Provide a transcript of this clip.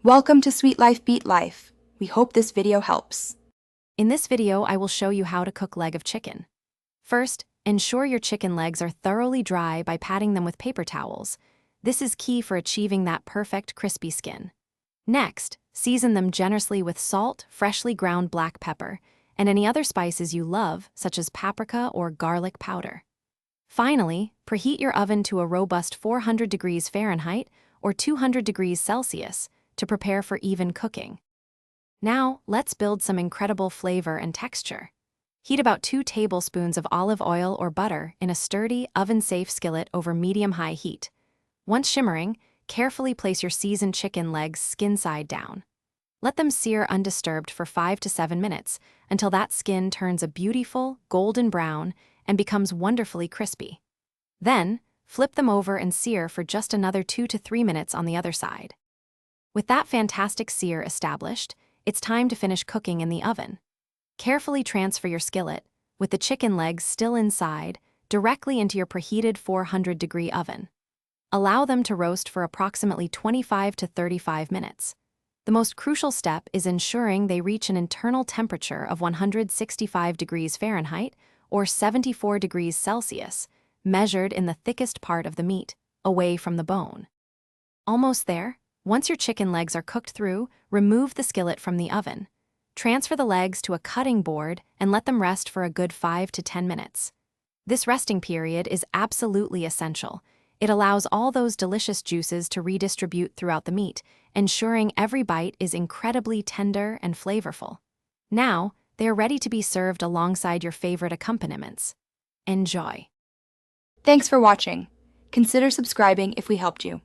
Welcome to Sweet Life Beat Life. We hope this video helps. In this video, I will show you how to cook leg of chicken. First, ensure your chicken legs are thoroughly dry by patting them with paper towels. This is key for achieving that perfect crispy skin. Next, season them generously with salt, freshly ground black pepper, and any other spices you love, such as paprika or garlic powder. Finally, preheat your oven to a robust 400 degrees Fahrenheit or 200 degrees Celsius to prepare for even cooking. Now, let's build some incredible flavor and texture. Heat about 2 tablespoons of olive oil or butter in a sturdy, oven-safe skillet over medium-high heat. Once shimmering, carefully place your seasoned chicken legs skin side down. Let them sear undisturbed for 5 to 7 minutes until that skin turns a beautiful, golden brown and becomes wonderfully crispy. Then, flip them over and sear for just another 2 to 3 minutes on the other side. With that fantastic sear established, it's time to finish cooking in the oven. Carefully transfer your skillet, with the chicken legs still inside, directly into your preheated 400-degree oven. Allow them to roast for approximately 25 to 35 minutes. The most crucial step is ensuring they reach an internal temperature of 165 degrees Fahrenheit or 74 degrees Celsius, measured in the thickest part of the meat, away from the bone. Almost there. Once your chicken legs are cooked through, remove the skillet from the oven. Transfer the legs to a cutting board and let them rest for a good 5 to 10 minutes. This resting period is absolutely essential. It allows all those delicious juices to redistribute throughout the meat, ensuring every bite is incredibly tender and flavorful. Now, they are ready to be served alongside your favorite accompaniments. Enjoy. Thanks for watching. Consider subscribing if we helped you.